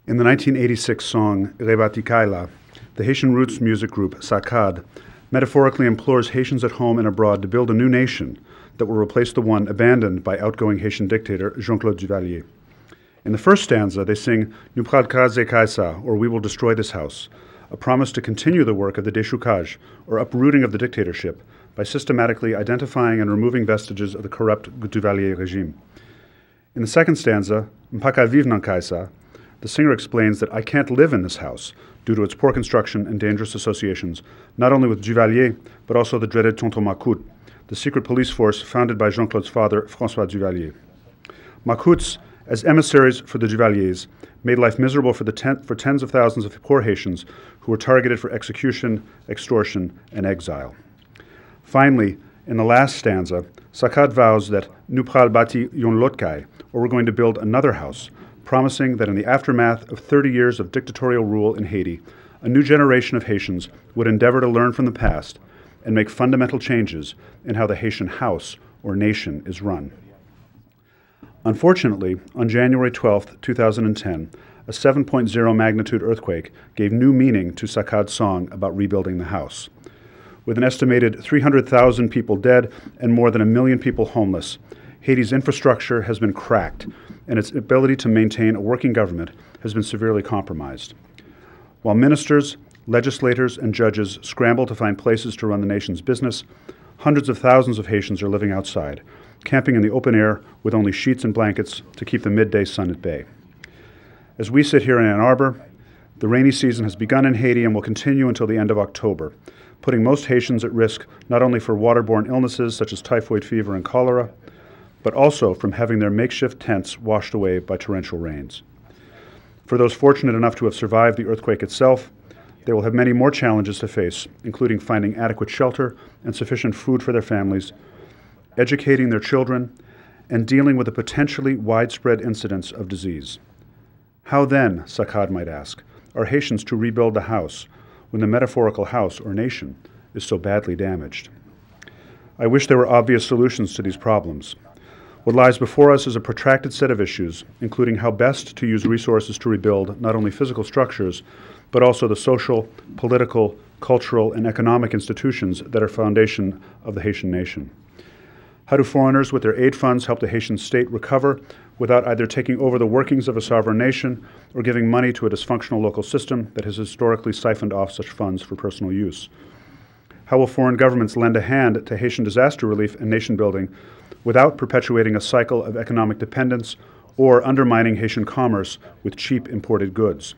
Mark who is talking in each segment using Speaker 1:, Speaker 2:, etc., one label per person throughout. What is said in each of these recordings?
Speaker 1: In the 1986 song Rebati Kay, the Haitian roots music group SACAD metaphorically implores Haitians at home and abroad to build a new nation that will replace the one abandoned by outgoing Haitian dictator Jean-Claude Duvalier. In the first stanza, they sing Nous pral kraser Kaisa, or We will destroy this house, a promise to continue the work of the déchoucage, or uprooting of the dictatorship, by systematically identifying and removing vestiges of the corrupt Duvalier regime. In the second stanza, Mpaka vive nan Kaisa, the singer explains that I can't live in this house due to its poor construction and dangerous associations, not only with Duvalier, but also the dreaded Tonton Macoute, the secret police force founded by Jean-Claude's father, François Duvalier. Macoutes, as emissaries for the Duvaliers, made life miserable for tens of thousands of poor Haitians who were targeted for execution, extortion, and exile. Finally, in the last stanza, SACAD vows that Nous pral bati yon lot kay, or we're going to build another house, promising that in the aftermath of 30 years of dictatorial rule in Haiti, a new generation of Haitians would endeavor to learn from the past and make fundamental changes in how the Haitian house or nation is run. Unfortunately, on January 12, 2010, a 7.0 magnitude earthquake gave new meaning to SACAD's song about rebuilding the house. With an estimated 300,000 people dead and more than 1 million people homeless, Haiti's infrastructure has been cracked, and its ability to maintain a working government has been severely compromised. While ministers, legislators, and judges scramble to find places to run the nation's business, hundreds of thousands of Haitians are living outside, camping in the open air with only sheets and blankets to keep the midday sun at bay. As we sit here in Ann Arbor, the rainy season has begun in Haiti and will continue until the end of October, putting most Haitians at risk not only for waterborne illnesses such as typhoid fever and cholera, but also from having their makeshift tents washed away by torrential rains. For those fortunate enough to have survived the earthquake itself, they will have many more challenges to face, including finding adequate shelter and sufficient food for their families, educating their children, and dealing with the potentially widespread incidence of disease. How then, SACAD might ask, are Haitians to rebuild the house when the metaphorical house or nation is so badly damaged? I wish there were obvious solutions to these problems. What lies before us is a protracted set of issues, including how best to use resources to rebuild not only physical structures, but also the social, political, cultural, and economic institutions that are foundation of the Haitian nation. How do foreigners with their aid funds help the Haitian state recover without either taking over the workings of a sovereign nation or giving money to a dysfunctional local system that has historically siphoned off such funds for personal use? How will foreign governments lend a hand to Haitian disaster relief and nation building without perpetuating a cycle of economic dependence or undermining Haitian commerce with cheap imported goods?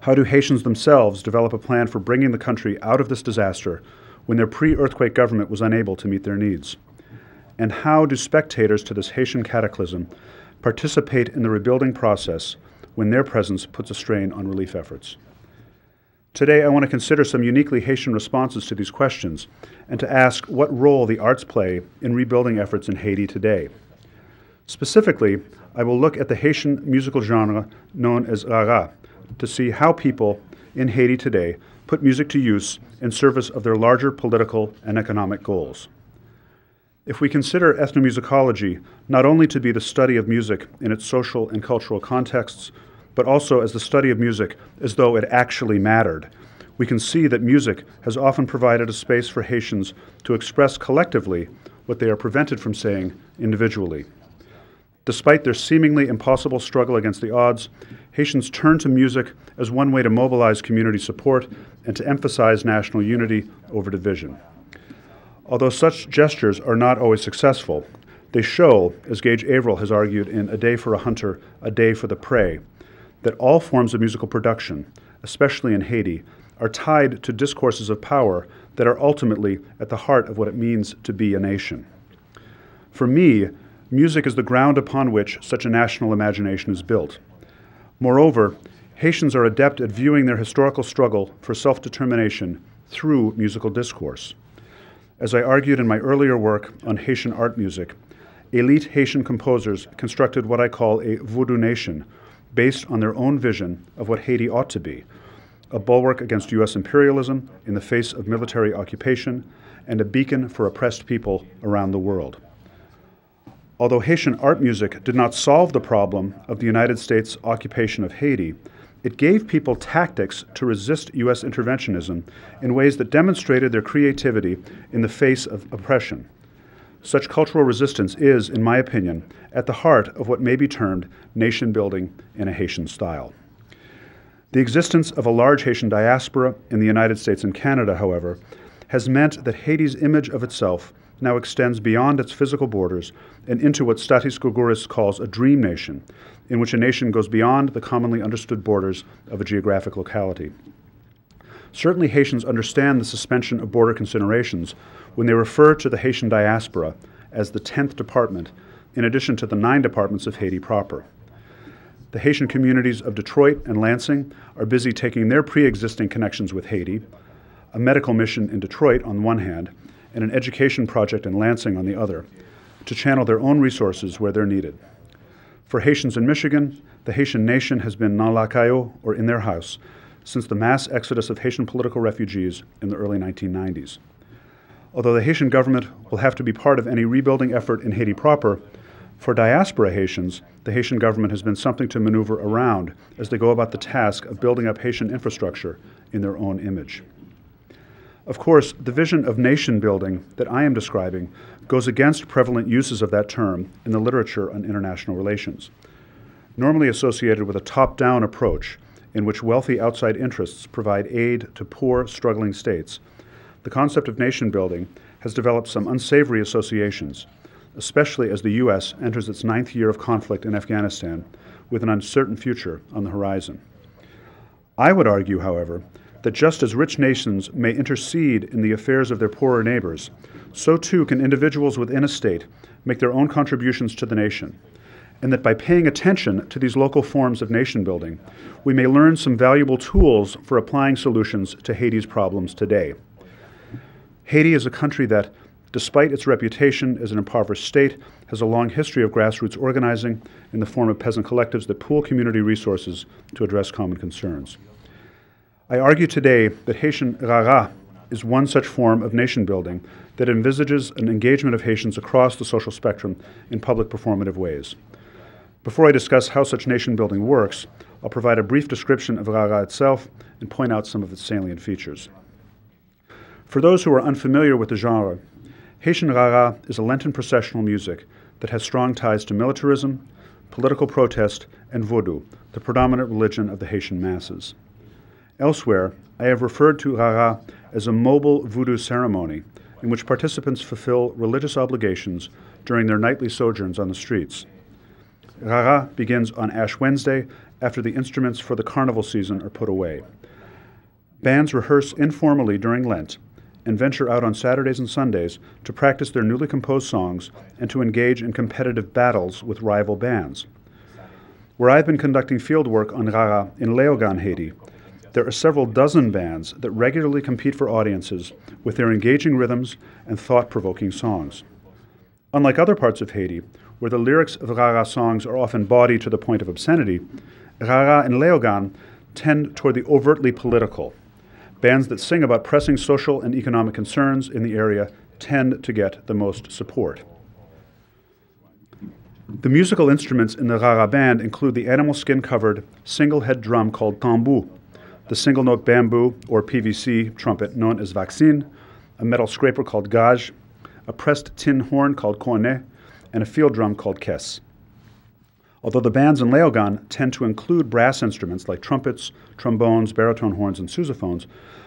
Speaker 1: How do Haitians themselves develop a plan for bringing the country out of this disaster when their pre-earthquake government was unable to meet their needs? And how do spectators to this Haitian cataclysm participate in the rebuilding process when their presence puts a strain on relief efforts? Today, I want to consider some uniquely Haitian responses to these questions and to ask what role the arts play in rebuilding efforts in Haiti today. Specifically, I will look at the Haitian musical genre known as Rara to see how people in Haiti today put music to use in service of their larger political and economic goals. If we consider ethnomusicology not only to be the study of music in its social and cultural contexts, but also as the study of music as though it actually mattered, we can see that music has often provided a space for Haitians to express collectively what they are prevented from saying individually. Despite their seemingly impossible struggle against the odds, Haitians turn to music as one way to mobilize community support and to emphasize national unity over division. Although such gestures are not always successful, they show, as Gage Averill has argued in A Day for a Hunter, A Day for the Prey, that all forms of musical production, especially in Haiti, are tied to discourses of power that are ultimately at the heart of what it means to be a nation. For me, music is the ground upon which such a national imagination is built. Moreover, Haitians are adept at viewing their historical struggle for self-determination through musical discourse. As I argued in my earlier work on Haitian art music, elite Haitian composers constructed what I call a voodoo nation, based on their own vision of what Haiti ought to be, a bulwark against U.S. imperialism in the face of military occupation, and a beacon for oppressed people around the world. Although Haitian art music did not solve the problem of the United States occupation of Haiti, it gave people tactics to resist U.S. interventionism in ways that demonstrated their creativity in the face of oppression. Such cultural resistance is, in my opinion, at the heart of what may be termed nation building in a Haitian style. The existence of a large Haitian diaspora in the United States and Canada, however, has meant that Haiti's image of itself now extends beyond its physical borders and into what Stathis Gourgouris calls a dream nation, in which a nation goes beyond the commonly understood borders of a geographic locality. Certainly Haitians understand the suspension of border considerations when they refer to the Haitian diaspora as the 10th department, in addition to the 9 departments of Haiti proper. The Haitian communities of Detroit and Lansing are busy taking their pre-existing connections with Haiti, a medical mission in Detroit on one hand, and an education project in Lansing on the other, to channel their own resources where they're needed. For Haitians in Michigan, the Haitian nation has been dans la caillou, or in their house, since the mass exodus of Haitian political refugees in the early 1990s. Although the Haitian government will have to be part of any rebuilding effort in Haiti proper, for diaspora Haitians, the Haitian government has been something to maneuver around as they go about the task of building up Haitian infrastructure in their own image. Of course, the vision of nation building that I am describing goes against prevalent uses of that term in the literature on international relations. Normally associated with a top-down approach in which wealthy outside interests provide aid to poor, struggling states, the concept of nation building has developed some unsavory associations, especially as the U.S. enters its 9th year of conflict in Afghanistan with an uncertain future on the horizon. I would argue, however, that just as rich nations may intercede in the affairs of their poorer neighbors, so too can individuals within a state make their own contributions to the nation, and that by paying attention to these local forms of nation building, we may learn some valuable tools for applying solutions to Haiti's problems today. Haiti is a country that, despite its reputation as an impoverished state, has a long history of grassroots organizing in the form of peasant collectives that pool community resources to address common concerns. I argue today that Haitian Rara is one such form of nation building that envisages an engagement of Haitians across the social spectrum in public performative ways. Before I discuss how such nation building works, I'll provide a brief description of Rara itself and point out some of its salient features. For those who are unfamiliar with the genre, Haitian Rara is a Lenten processional music that has strong ties to militarism, political protest, and Vodou, the predominant religion of the Haitian masses. Elsewhere, I have referred to Rara as a mobile voodoo ceremony in which participants fulfill religious obligations during their nightly sojourns on the streets. Rara begins on Ash Wednesday after the instruments for the carnival season are put away. Bands rehearse informally during Lent and venture out on Saturdays and Sundays to practice their newly composed songs and to engage in competitive battles with rival bands. Where I've been conducting field work on Rara in Léogâne, Haiti, there are several dozen bands that regularly compete for audiences with their engaging rhythms and thought-provoking songs. Unlike other parts of Haiti, where the lyrics of Rara songs are often bawdy to the point of obscenity, Rara and Léogâne tend toward the overtly political. Bands that sing about pressing social and economic concerns in the area tend to get the most support. The musical instruments in the Rara band include the animal skin-covered single-head drum called tambour, the single-note bamboo or PVC trumpet known as vaccine, a metal scraper called gage, a pressed tin horn called cornet, and a field drum called caisse. Although the bands in Léogâne tend to include brass instruments like trumpets, trombones, baritone horns, and sousaphones,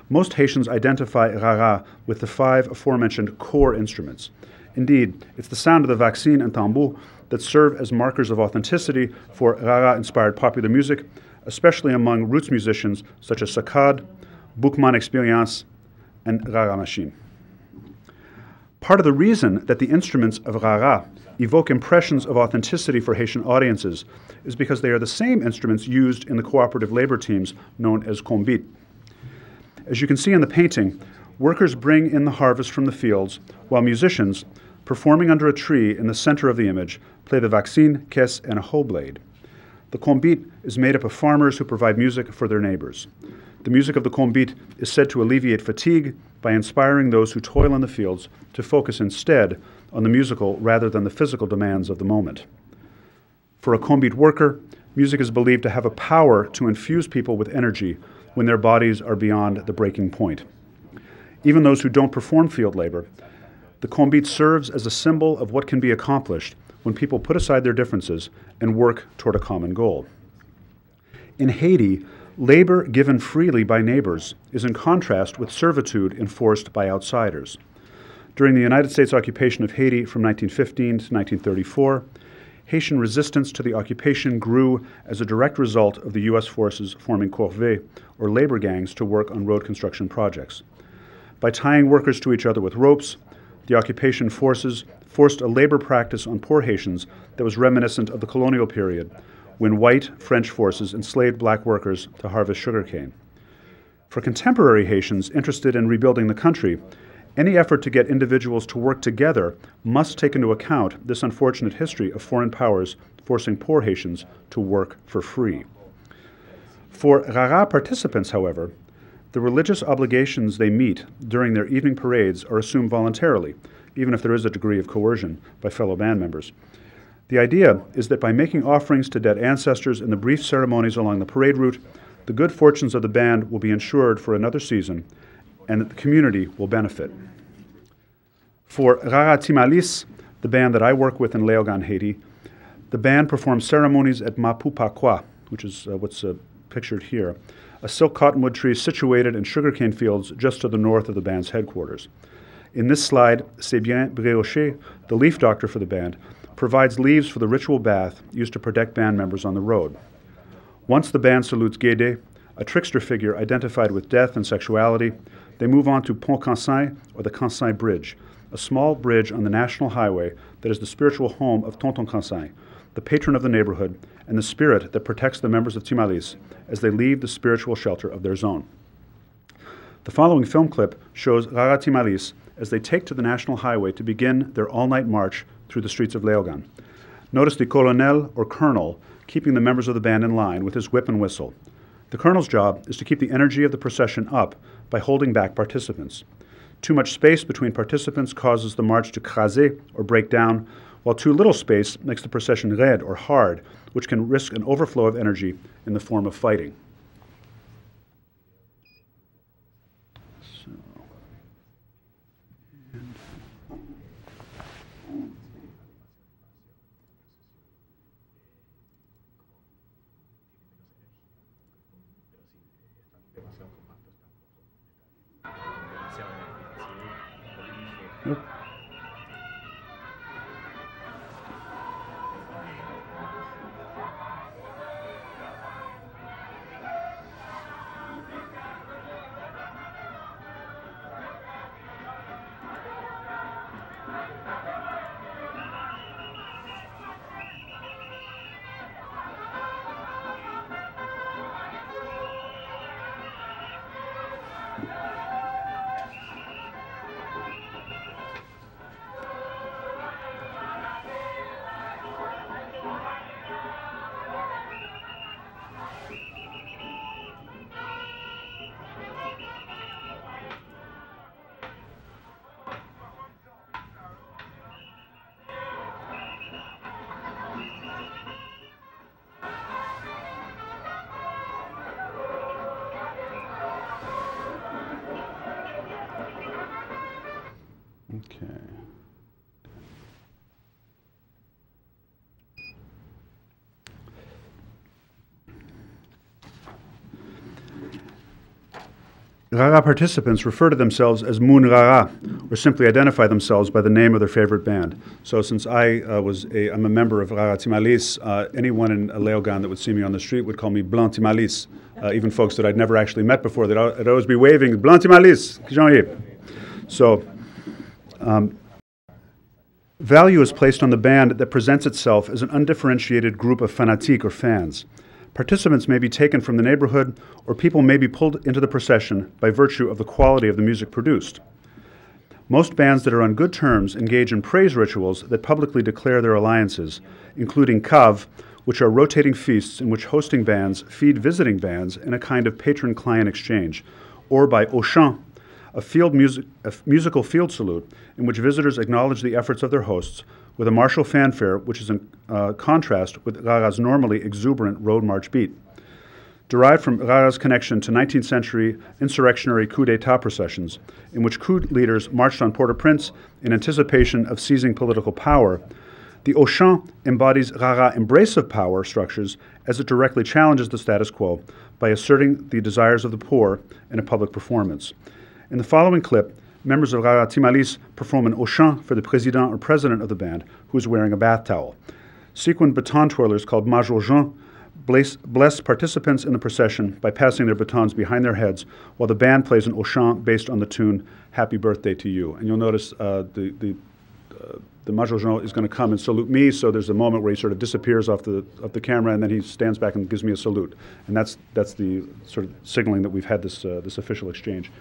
Speaker 1: most Haitians identify Rara with the 5 aforementioned core instruments. Indeed, it's the sound of the vaccine and tambour that serve as markers of authenticity for Rara-inspired popular music, especially among roots musicians such as Saccade, Boukman Experience, and Rara Machine. Part of the reason that the instruments of Rara evoke impressions of authenticity for Haitian audiences is because they are the same instruments used in the cooperative labor teams known as combit. As you can see in the painting, workers bring in the harvest from the fields, while musicians, performing under a tree in the center of the image, play the vaccine, caisse, and a hoe blade. The combit is made up of farmers who provide music for their neighbors. The music of the combit is said to alleviate fatigue by inspiring those who toil in the fields to focus instead on the musical rather than the physical demands of the moment. For a Combite worker, music is believed to have a power to infuse people with energy when their bodies are beyond the breaking point. Even those who don't perform field labor, the Combite serves as a symbol of what can be accomplished when people put aside their differences and work toward a common goal. In Haiti, labor given freely by neighbors is in contrast with servitude enforced by outsiders. During the United States occupation of Haiti from 1915 to 1934, Haitian resistance to the occupation grew as a direct result of the U.S. forces forming corvées, or labor gangs, to work on road construction projects. By tying workers to each other with ropes, the occupation forces forced a labor practice on poor Haitians that was reminiscent of the colonial period, when white French forces enslaved black workers to harvest sugarcane. For contemporary Haitians interested in rebuilding the country, any effort to get individuals to work together must take into account this unfortunate history of foreign powers forcing poor Haitians to work for free. For Rara participants, however, the religious obligations they meet during their evening parades are assumed voluntarily, even if there is a degree of coercion by fellow band members. The idea is that by making offerings to dead ancestors in the brief ceremonies along the parade route, the good fortunes of the band will be ensured for another season, and that the community will benefit. For Rara Timalis, the band that I work with in Léogâne, Haiti, the band performs ceremonies at Mapupakwa, which is what's pictured here, a silk cottonwood tree situated in sugarcane fields just to the north of the band's headquarters. In this slide, Sébien Bréochet, the leaf doctor for the band, provides leaves for the ritual bath used to protect band members on the road. Once the band salutes Guédé, a trickster figure identified with death and sexuality, they move on to Pont Cansin, or the Cansin Bridge, a small bridge on the national highway that is the spiritual home of Tonton Cansin, the patron of the neighborhood, and the spirit that protects the members of Timalis as they leave the spiritual shelter of their zone. The following film clip shows Rara Timalis as they take to the national highway to begin their all-night march through the streets of Léogâne. Notice the colonel, or colonel, keeping the members of the band in line with his whip and whistle. The colonel's job is to keep the energy of the procession up by holding back participants. Too much space between participants causes the march to craser, or break down, while too little space makes the procession raide, or hard, which can risk an overflow of energy in the form of fighting. Yep. Okay. Rara participants refer to themselves as Mun Rara, or simply identify themselves by the name of their favorite band. So since I'm a member of Rara Timalis, anyone in Léogâne that would see me on the street would call me Blanc Timalis. Even folks that I'd never actually met before, they'd always be waving, Blanc Timalis, Jean-Yves. So, value is placed on the band that presents itself as an undifferentiated group of fanatiques, or fans. Participants may be taken from the neighborhood, or people may be pulled into the procession by virtue of the quality of the music produced. Most bands that are on good terms engage in praise rituals that publicly declare their alliances, including Cave, which are rotating feasts in which hosting bands feed visiting bands in a kind of patron-client exchange, or by Auchan, a musical field salute in which visitors acknowledge the efforts of their hosts with a martial fanfare which is in contrast with Rara's normally exuberant road march beat. Derived from Rara's connection to 19th century insurrectionary coup d'etat processions, in which coup leaders marched on Port-au-Prince in anticipation of seizing political power, the haut chant embodies Rara's embrace of power structures as it directly challenges the status quo by asserting the desires of the poor in a public performance. In the following clip, members of Rara Timalis perform an haut chant for the président or president of the band, who is wearing a bath towel. Sequined baton twirlers called Major Jean bless participants in the procession by passing their batons behind their heads while the band plays an haut chant based on the tune Happy Birthday to You. And you'll notice the Major Jean is going to come and salute me, so there's a moment where he sort of disappears off the camera, and then he stands back and gives me a salute. And that's the sort of signaling that we've had this official exchange.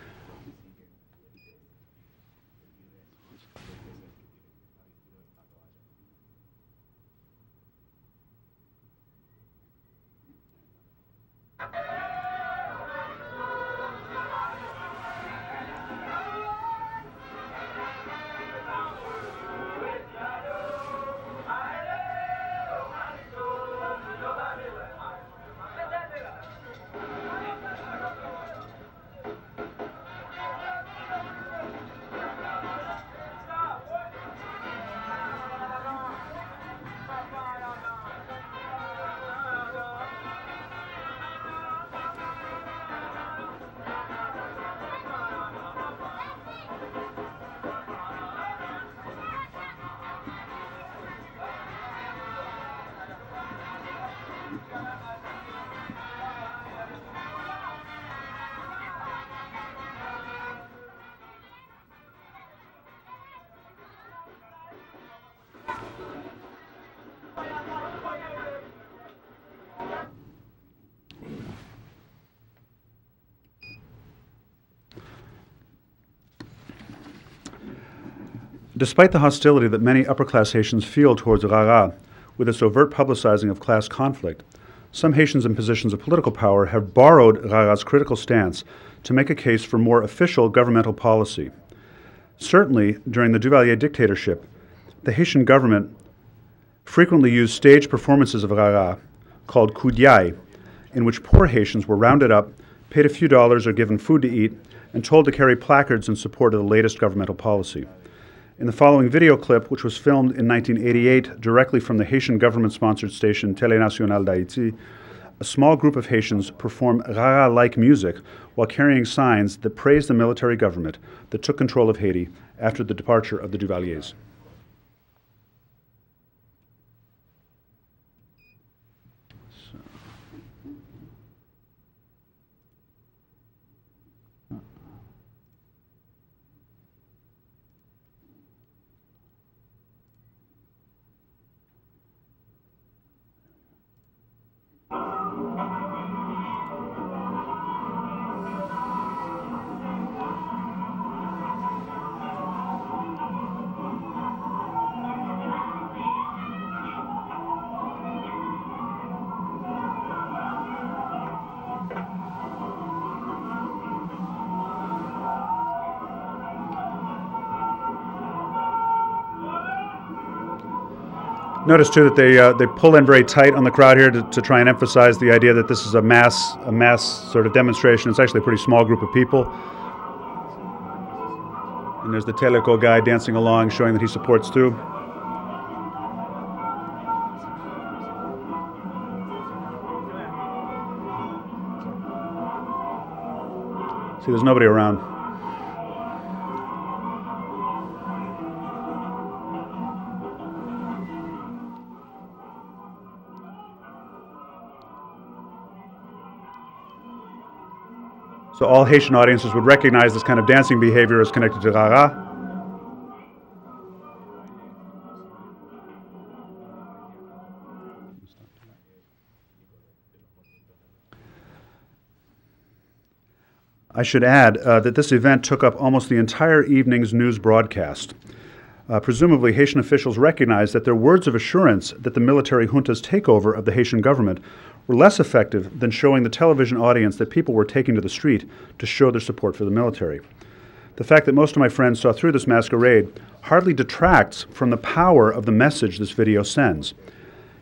Speaker 1: Despite the hostility that many upper-class Haitians feel towards Rara, with its overt publicizing of class conflict, some Haitians in positions of political power have borrowed Rara's critical stance to make a case for more official governmental policy. Certainly, during the Duvalier dictatorship, the Haitian government frequently used stage performances of Rara, called coup d'œil, in which poor Haitians were rounded up, paid a few dollars or given food to eat, and told to carry placards in support of the latest governmental policy. In the following video clip, which was filmed in 1988 directly from the Haitian government-sponsored station Télé Nationale d'Haïti, a small group of Haitians perform Rara-like music while carrying signs that praise the military government that took control of Haiti after the departure of the Duvaliers. Notice too that they pull in very tight on the crowd here to try and emphasize the idea that this is a mass sort of demonstration. It's actually a pretty small group of people. And there's the Teleco guy dancing along, showing that he supports too. See, there's nobody around. So all Haitian audiences would recognize this kind of dancing behavior as connected to Rara. I should add that this event took up almost the entire evening's news broadcast. Presumably, Haitian officials recognized that their words of assurance that the military junta's takeover of the Haitian government were less effective than showing the television audience that people were taking to the street to show their support for the military. The fact that most of my friends saw through this masquerade hardly detracts from the power of the message this video sends.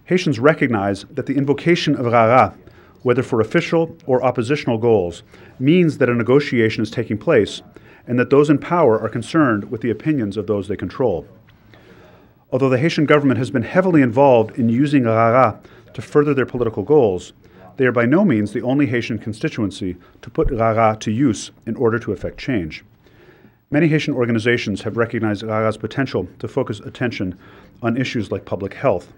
Speaker 1: Haitians recognize that the invocation of Rara, whether for official or oppositional goals, means that a negotiation is taking place and that those in power are concerned with the opinions of those they control. Although the Haitian government has been heavily involved in using Rara to further their political goals, they are by no means the only Haitian constituency to put Rara to use in order to effect change. Many Haitian organizations have recognized Rara's potential to focus attention on issues like public health.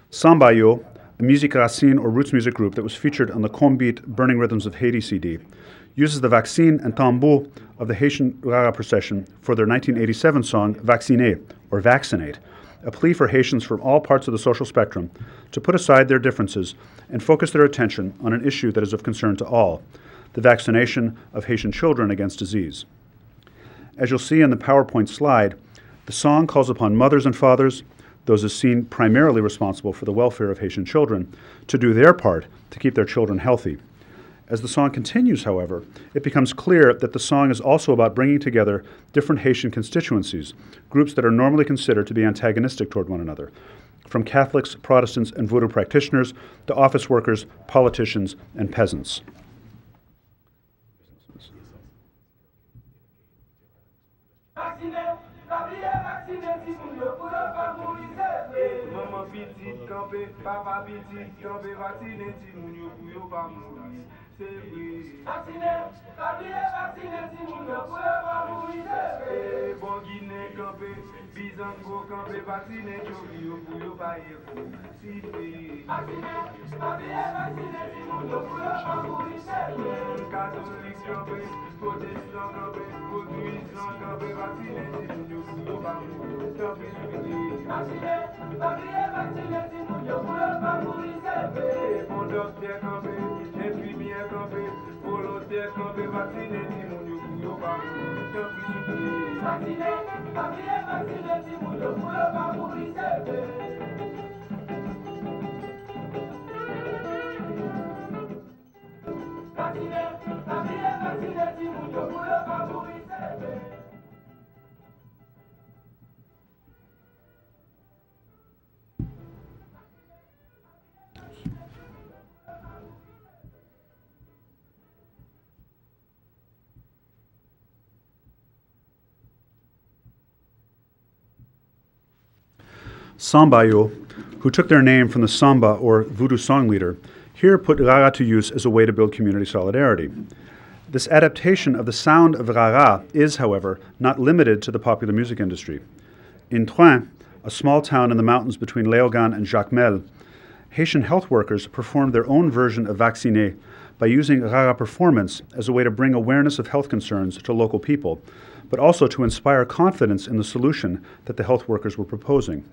Speaker 1: Sambayo, a musique racine or roots music group that was featured on the Combeat Burning Rhythms of Haiti CD, uses the vaccine and tambour of the Haitian Rara procession for their 1987 song Vacciné, or Vaccinate, a plea for Haitians from all parts of the social spectrum to put aside their differences and focus their attention on an issue that is of concern to all, the vaccination of Haitian children against disease. As you'll see in the PowerPoint slide, the song calls upon mothers and fathers, those as seen primarily responsible for the welfare of Haitian children, to do their part to keep their children healthy. As the song continues, however, it becomes clear that the song is also about bringing together different Haitian constituencies, groups that are normally considered to be antagonistic toward one another, from Catholics, Protestants, and voodoo practitioners to office workers, politicians, and peasants. Sambayo, who took their name from the samba or voodoo song leader, here put Rara to use as a way to build community solidarity. This adaptation of the sound of Rara is, however, not limited to the popular music industry. In Troin, a small town in the mountains between Léogane and Jacmel, Haitian health workers performed their own version of Vacciné by using Rara performance as a way to bring awareness of health concerns to local people, but also to inspire confidence in the solution that the health workers were proposing.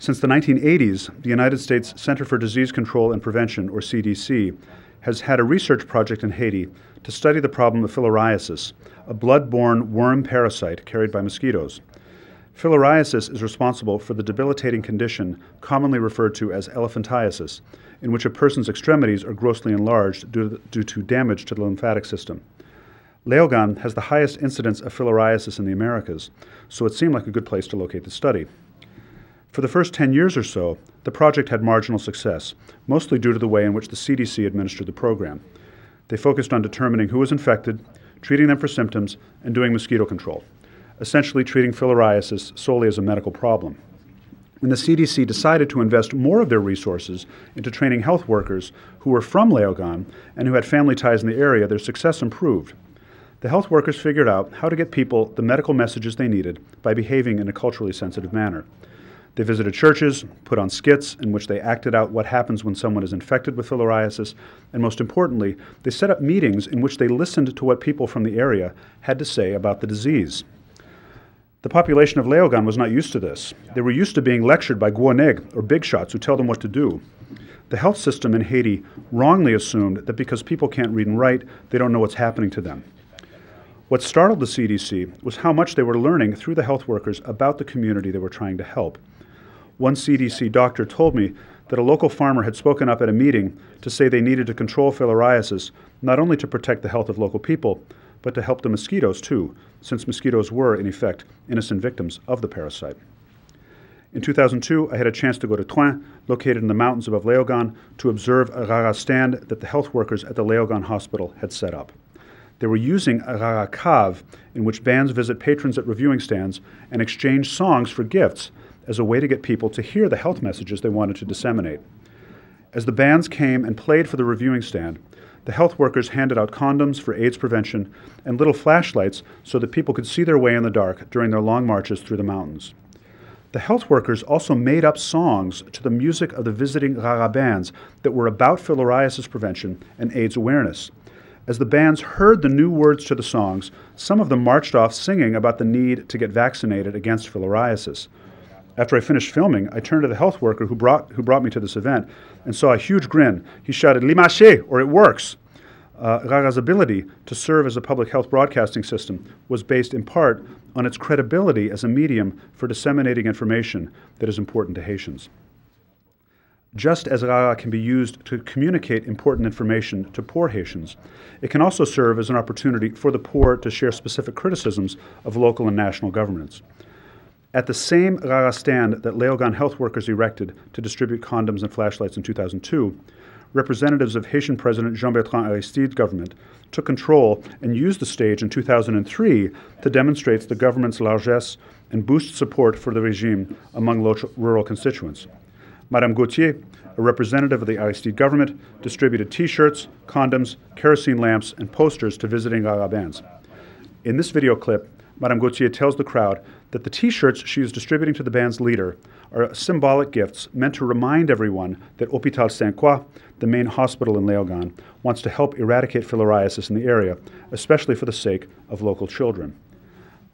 Speaker 1: Since the 1980s, the United States Center for Disease Control and Prevention, or CDC, has had a research project in Haiti to study the problem of filariasis, a blood-borne worm parasite carried by mosquitoes. Filariasis is responsible for the debilitating condition commonly referred to as elephantiasis, in which a person's extremities are grossly enlarged due to damage to the lymphatic system. Léogane has the highest incidence of filariasis in the Americas, so it seemed like a good place to locate the study. For the first 10 years or so, the project had marginal success, mostly due to the way in which the CDC administered the program. They focused on determining who was infected, treating them for symptoms, and doing mosquito control, essentially treating filariasis solely as a medical problem. When the CDC decided to invest more of their resources into training health workers who were from Léogane and who had family ties in the area, their success improved. The health workers figured out how to get people the medical messages they needed by behaving in a culturally sensitive manner. They visited churches, put on skits in which they acted out what happens when someone is infected with filariasis, and most importantly, they set up meetings in which they listened to what people from the area had to say about the disease. The population of Léogane was not used to this. They were used to being lectured by gouaneg, or big shots, who tell them what to do. The health system in Haiti wrongly assumed that because people can't read and write, they don't know what's happening to them. What startled the CDC was how much they were learning through the health workers about the community they were trying to help. One CDC doctor told me that a local farmer had spoken up at a meeting to say they needed to control filariasis, not only to protect the health of local people, but to help the mosquitoes too, since mosquitoes were, in effect, innocent victims of the parasite. In 2002, I had a chance to go to Troin, located in the mountains above Léogâne, to observe a Rara stand that the health workers at the Léogâne hospital had set up. They were using a Rara cave, in which bands visit patrons at reviewing stands and exchange songs for gifts as a way to get people to hear the health messages they wanted to disseminate. As the bands came and played for the reviewing stand, the health workers handed out condoms for AIDS prevention and little flashlights so that people could see their way in the dark during their long marches through the mountains. The health workers also made up songs to the music of the visiting Rara bands that were about filariasis prevention and AIDS awareness. As the bands heard the new words to the songs, some of them marched off singing about the need to get vaccinated against filariasis. After I finished filming, I turned to the health worker who brought me to this event and saw a huge grin. He shouted, "Li marche," or "It works." Rara's ability to serve as a public health broadcasting system was based in part on its credibility as a medium for disseminating information that is important to Haitians. Just as Rara can be used to communicate important information to poor Haitians, it can also serve as an opportunity for the poor to share specific criticisms of local and national governments. At the same Rara stand that Léogâne health workers erected to distribute condoms and flashlights in 2002, representatives of Haitian President Jean-Bertrand Aristide's government took control and used the stage in 2003 to demonstrate the government's largesse and boost support for the regime among rural constituents. Madame Gauthier, a representative of the Aristide government, distributed T-shirts, condoms, kerosene lamps, and posters to visiting Rara bands. In this video clip, Madame Gauthier tells the crowd that the T-shirts she is distributing to the band's leader are symbolic gifts meant to remind everyone that Hôpital Saint-Croix, the main hospital in Léogâne, wants to help eradicate filariasis in the area, especially for the sake of local children.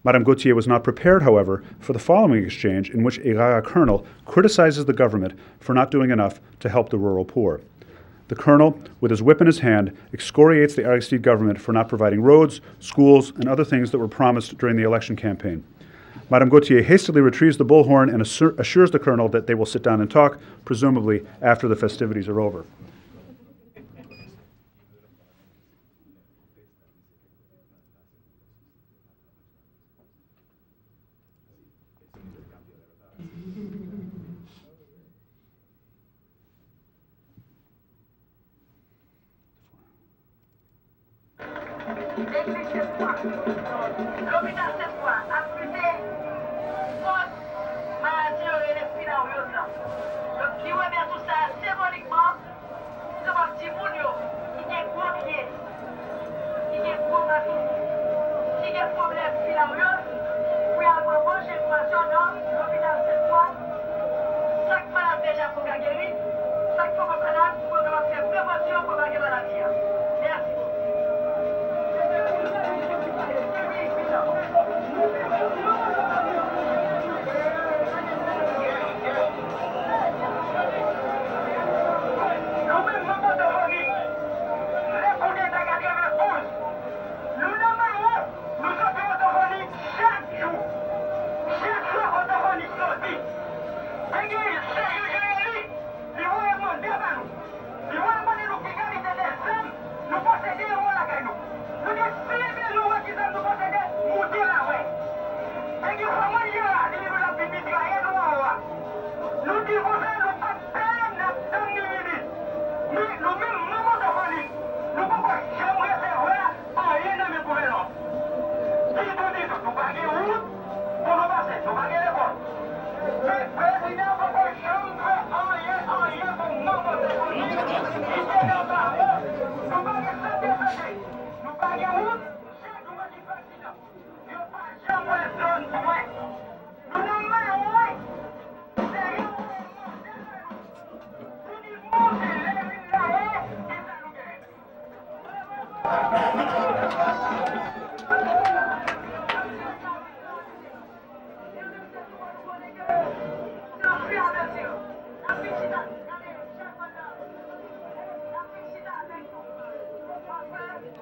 Speaker 1: Madame Gauthier was not prepared, however, for the following exchange in which a Rara colonel criticizes the government for not doing enough to help the rural poor. The colonel, with his whip in his hand, excoriates the Aristide government for not providing roads, schools, and other things that were promised during the election campaign. Madame Gauthier hastily retrieves the bullhorn and assures the colonel that they will sit down and talk, presumably after the festivities are over.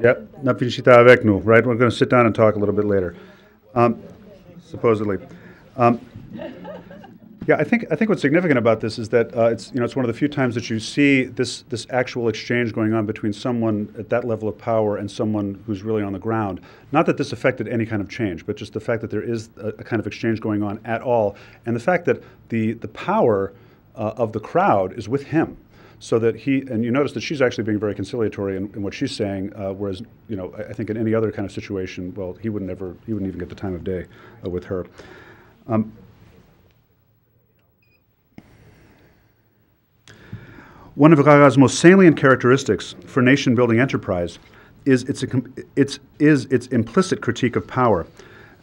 Speaker 1: Yep, na finiscita avec nous, right? We're going to sit down and talk a little bit later, supposedly. Yeah, I think what's significant about this is that it's one of the few times that you see this actual exchange going on between someone at that level of power and someone who's really on the ground. Not that this affected any kind of change, but just the fact that there is a kind of exchange going on at all, and the fact that the power of the crowd is with him. So that and you notice that she's actually being very conciliatory in what she's saying, whereas I think in any other kind of situation, well, he wouldn't even get the time of day with her. One of Rara's most salient characteristics for nation-building enterprise is its implicit critique of power.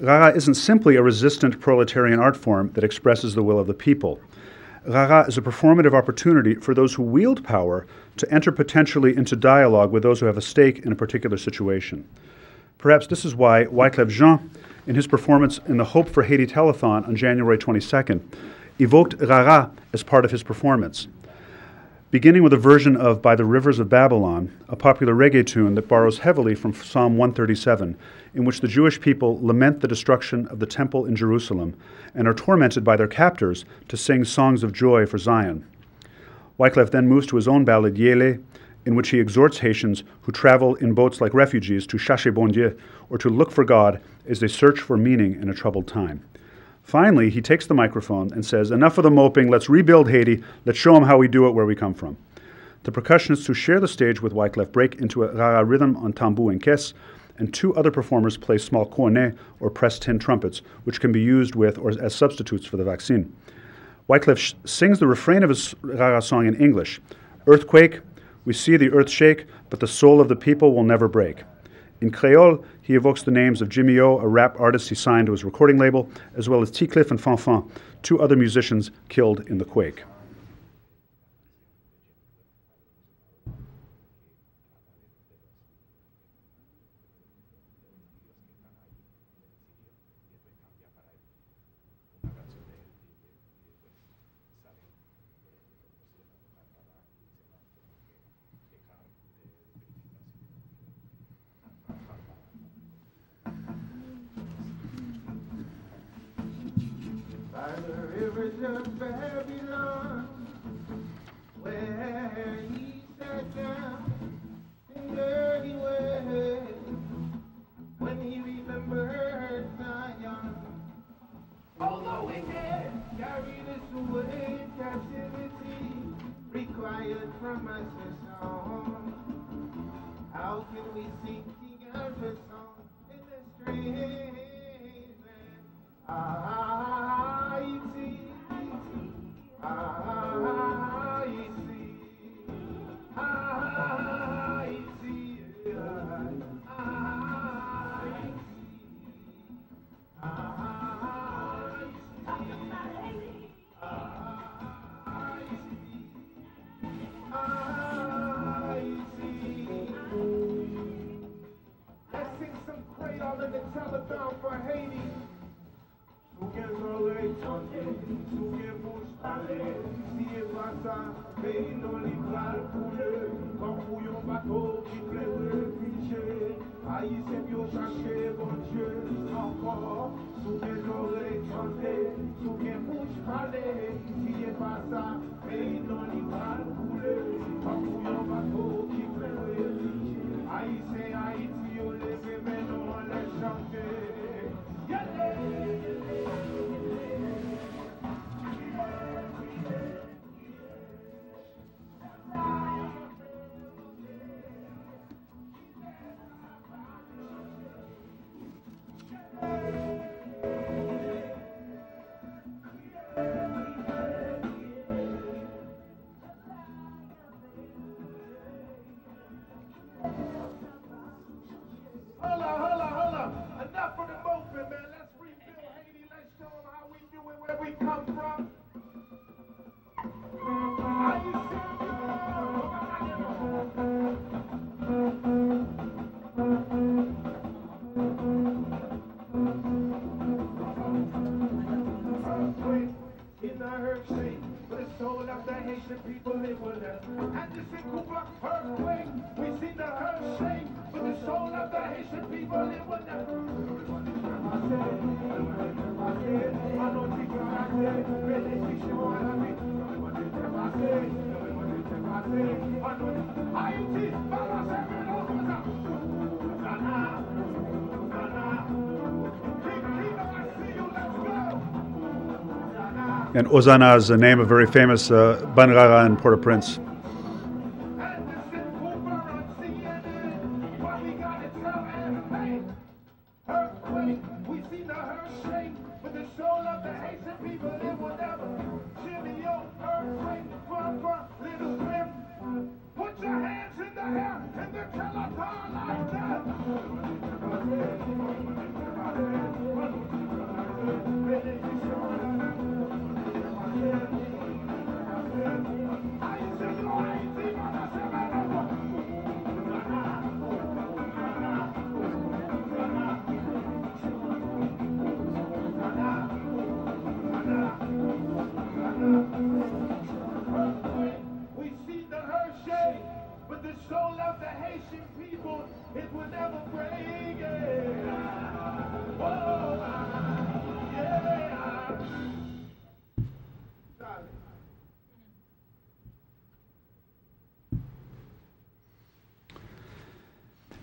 Speaker 1: Rara isn't simply a resistant proletarian art form that expresses the will of the people. Rara is a performative opportunity for those who wield power to enter potentially into dialogue with those who have a stake in a particular situation. Perhaps this is why Wyclef Jean, in his performance in the Hope for Haiti Telethon on January 22nd, evoked Rara as part of his performance. Beginning with a version of By the Rivers of Babylon, a popular reggae tune that borrows heavily from Psalm 137, in which the Jewish people lament the destruction of the temple in Jerusalem and are tormented by their captors to sing songs of joy for Zion. Wyclef then moves to his own ballad, Yele, in which he exhorts Haitians who travel in boats like refugees to chercher bon Dieu, or to look for God as they search for meaning in a troubled time. Finally, he takes the microphone and says, "Enough of the moping, let's rebuild Haiti, let's show them how we do it where we come from." The percussionists who share the stage with Wyclef break into a Rara rhythm on tambour and caisse, and two other performers play small cornets or pressed tin trumpets, which can be used with or as substitutes for the vaccine. Wyclef sings the refrain of his Rara song in English. "Earthquake, we see the earth shake, but the soul of the people will never break." In Creole, he evokes the names of Jimmy O, a rap artist he signed to his recording label, as well as T-Cliff and Fanfan, two other musicians killed in the quake.
Speaker 2: By the rivers of Babylon, where he sat down in dirty way, when he remembered Zion. Although we can carry this away, captivity required from us a song. How can we sing King Alpha's song in the strange land? Haiti, Haiti, Haiti, let's sing some Creole in the Telethon for Haiti. Haïtien yo cherché bon Dieu encore sous les oreilles chanter sous les bouches parler si est pas ça mais non il va couler quand yon bateau qui pleure Haïtien Haïti yo levé mais non on les chanter. Enough of the movement, man. Let's rebuild Haiti. Let's show them how we do it, where we come from. How you in the earthquake, but the soul of the Haitian people live with us. And this earthquake, we see the earth shake, but the soul of the Haitian people live with us.
Speaker 1: And Ozana is the name of a very famous Banrara in Port-au-Prince.
Speaker 2: Put your hands in the air and the Telethon like that. We see the Hershey, but the soul of the Haitian people, it will never break. Whoa, yeah.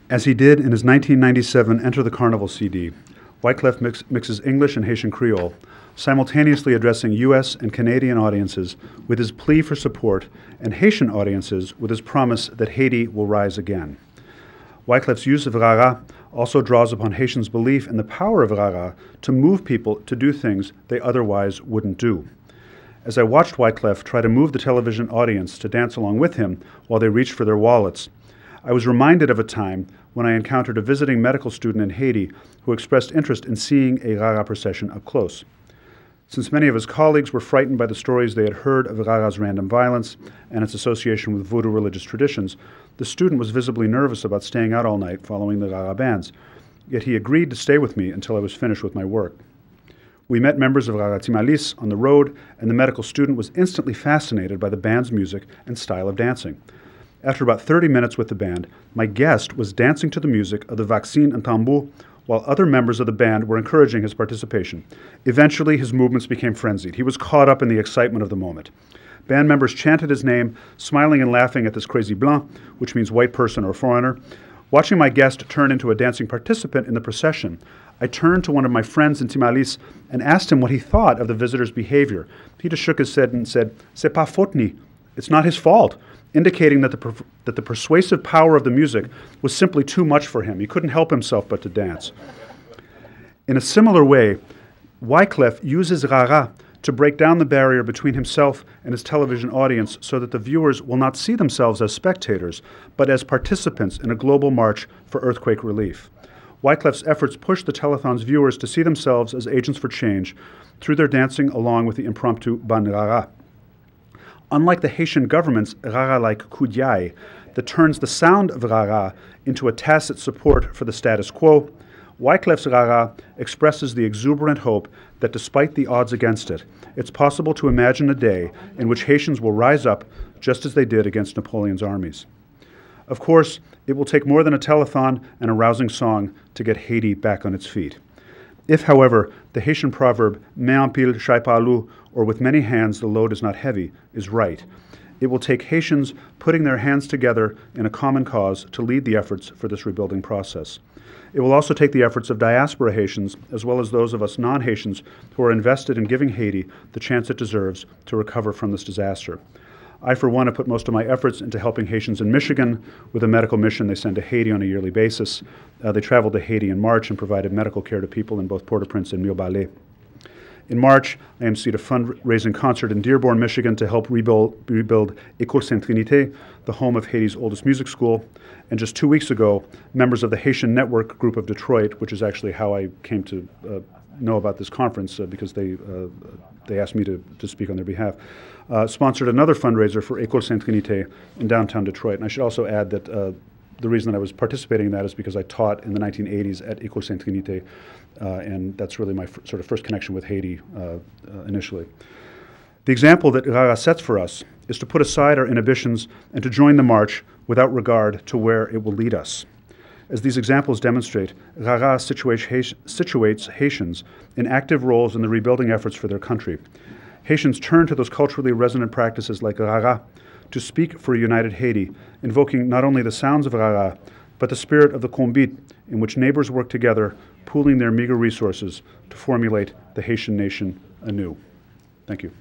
Speaker 1: As he did in his 1997 Enter the Carnival CD, Wyclef mixes English and Haitian Creole, simultaneously addressing U.S. and Canadian audiences with his plea for support and Haitian audiences with his promise that Haiti will rise again. Wyclef's use of Rara also draws upon Haitians' belief in the power of Rara to move people to do things they otherwise wouldn't do. As I watched Wyclef try to move the television audience to dance along with him while they reached for their wallets, I was reminded of a time when I encountered a visiting medical student in Haiti who expressed interest in seeing a Rara procession up close. Since many of his colleagues were frightened by the stories they had heard of Rara's random violence and its association with voodoo religious traditions, the student was visibly nervous about staying out all night following the Rara bands, yet he agreed to stay with me until I was finished with my work. We met members of Rara Timalis on the road, and the medical student was instantly fascinated by the band's music and style of dancing. After about 30 minutes with the band, my guest was dancing to the music of the Vaccine and Tambour, while other members of the band were encouraging his participation. Eventually, his movements became frenzied. He was caught up in the excitement of the moment. Band members chanted his name, smiling and laughing at this crazy blanc, which means white person or foreigner. Watching my guest turn into a dancing participant in the procession, I turned to one of my friends in Timalis and asked him what he thought of the visitor's behavior. He just shook his head and said, "C'est pas faute ni." It's not his fault, indicating that the persuasive power of the music was simply too much for him. He couldn't help himself but to dance. In a similar way, Wyclef uses Rara to break down the barrier between himself and his television audience so that the viewers will not see themselves as spectators, but as participants in a global march for earthquake relief. Wyclef's efforts push the Telethon's viewers to see themselves as agents for change through their dancing along with the impromptu Ban Rara. Unlike the Haitian government's Rara-like Koudiaï that turns the sound of Rara into a tacit support for the status quo, Wyclef's Rara expresses the exuberant hope that despite the odds against it, it's possible to imagine a day in which Haitians will rise up just as they did against Napoleon's armies. Of course, it will take more than a telethon and a rousing song to get Haiti back on its feet. If, however, the Haitian proverb, "Main en pile, chai pas lourd," or "with many hands the load is not heavy," is right, it will take Haitians putting their hands together in a common cause to lead the efforts for this rebuilding process. It will also take the efforts of diaspora Haitians, as well as those of us non-Haitians who are invested in giving Haiti the chance it deserves to recover from this disaster. I, for one, have put most of my efforts into helping Haitians in Michigan with a medical mission they send to Haiti on a yearly basis. They traveled to Haiti in March and provided medical care to people in both Port-au-Prince and Mille-Balais. In March, I emceed a fundraising concert in Dearborn, Michigan to help rebuild École Sainte-Trinité, the home of Haiti's oldest music school. And just 2 weeks ago, members of the Haitian Network Group of Detroit, which is actually how I came to know about this conference because they asked me to speak on their behalf, sponsored another fundraiser for École Sainte-Trinité in downtown Detroit. And I should also add that the reason that I was participating in that is because I taught in the 1980s at École Sainte-Trinité, and that's really my sort of first connection with Haiti initially. The example that Rara sets for us is to put aside our inhibitions and to join the march without regard to where it will lead us. As these examples demonstrate, Rara situates Haitians in active roles in the rebuilding efforts for their country. Haitians turn to those culturally resonant practices like Rara to speak for a united Haiti, invoking not only the sounds of Rara, but the spirit of the Combit, in which neighbors work together, pooling their meager resources to formulate the Haitian nation anew. Thank you.